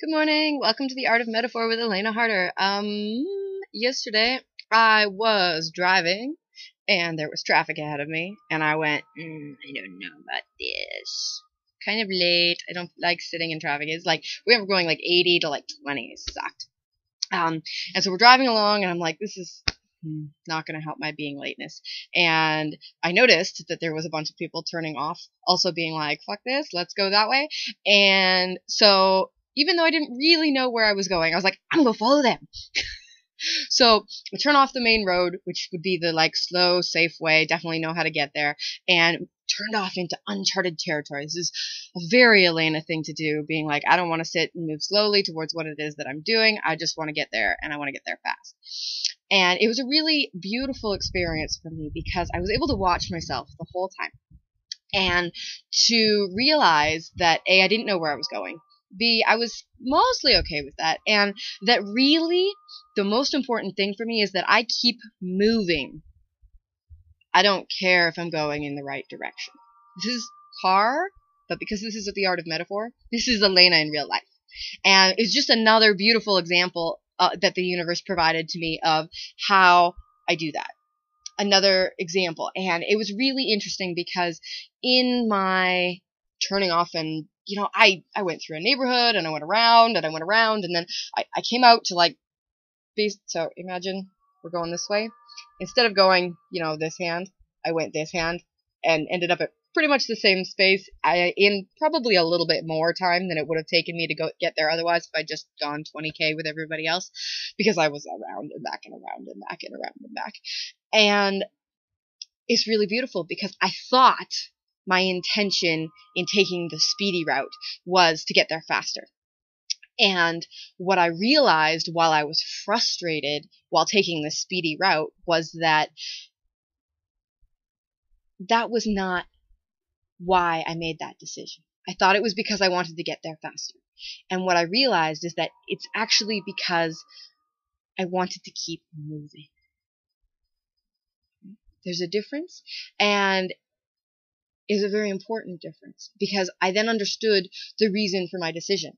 Good morning. Welcome to the Art of Metaphor with Elena Harder. Yesterday I was driving and there was traffic ahead of me and I went, I don't know about this. Kind of late. I don't like sitting in traffic. It's like we were going like 80 to like 20. It sucked. And so we're driving along and I'm like, this is not going to help my being lateness. And I noticed that there was a bunch of people turning off, also being like, fuck this, let's go that way. And so even though I didn't really know where I was going, I was like, I'm going to follow them. So I turn off the main road, which would be the like slow, safe way, definitely know how to get there, and turned off into uncharted territory. This is a very Elena thing to do, being like, I don't want to sit and move slowly towards what it is that I'm doing. I just want to get there, and I want to get there fast. And it was a really beautiful experience for me because I was able to watch myself the whole time and to realize that A, I didn't know where I was going. B, I was mostly okay with that. And that really the most important thing for me is that I keep moving. I don't care if I'm going in the right direction. This is hard, but because this is the art of metaphor, this is Elena in real life. And it's just another beautiful example that the universe provided to me of how I do that. Another example. And it was really interesting because in my turning off and, I went through a neighborhood and I went around and I went around and then I came out to like, so imagine we're going this way. Instead of going, this hand, I went this hand and ended up at pretty much the same space in probably a little bit more time than it would have taken me to get there otherwise if I'd just gone 20K with everybody else, because I was around and back and around and back and around and back. And it's really beautiful because I thought my intention in taking the speedy route was to get there faster. And what I realized while I was frustrated while taking the speedy route was that that was not why I made that decision. I thought it was because I wanted to get there faster. And what I realized is that it's actually because I wanted to keep moving. There's a difference, and is a very important difference, because I then understood the reason for my decision.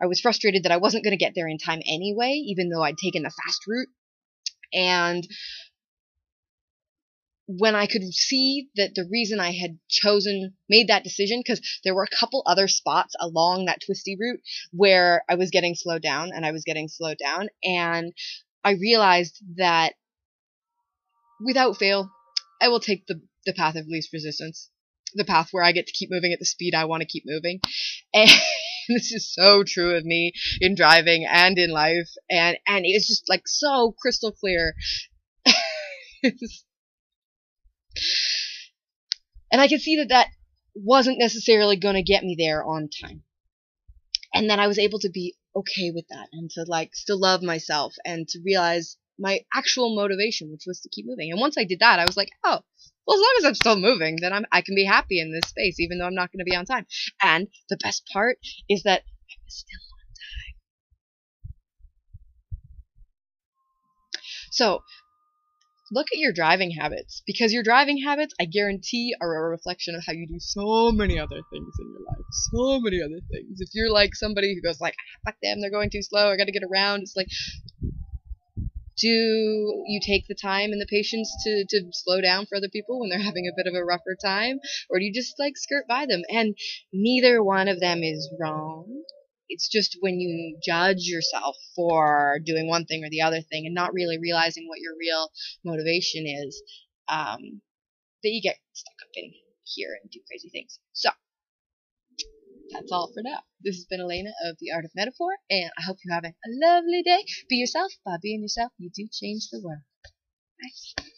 I was frustrated that I wasn't going to get there in time anyway, even though I'd taken the fast route. And when I could see that the reason I had made that decision, because there were a couple other spots along that twisty route where I was getting slowed down, and I realized that without fail, I will take the path of least resistance, the path where I get to keep moving at the speed I want to keep moving. And this is so true of me in driving and in life, and it's just like so crystal clear. And I could see that wasn't necessarily going to get me there on time. And then I was able to be okay with that and to like still love myself and to realize my actual motivation, which was to keep moving. And once I did that, I was like, oh, well, as long as I'm still moving, then I can be happy in this space, even though I'm not going to be on time. And the best part is that I was still on time. So look at your driving habits, because your driving habits, I guarantee, are a reflection of how you do so many other things in your life. So many other things. If you're like somebody who goes like, fuck them, they're going too slow, I gotta get around, it's like, do you take the time and the patience to slow down for other people when they're having a bit of a rougher time? Or do you just like skirt by them? And neither one of them is wrong. It's just when you judge yourself for doing one thing or the other thing and not really realizing what your real motivation is, that you get stuck up in here and do crazy things. So that's all for now. This has been Elena of the Art of Metaphor, and I hope you're having a lovely day. Be yourself. By being yourself, you do change the world. Bye.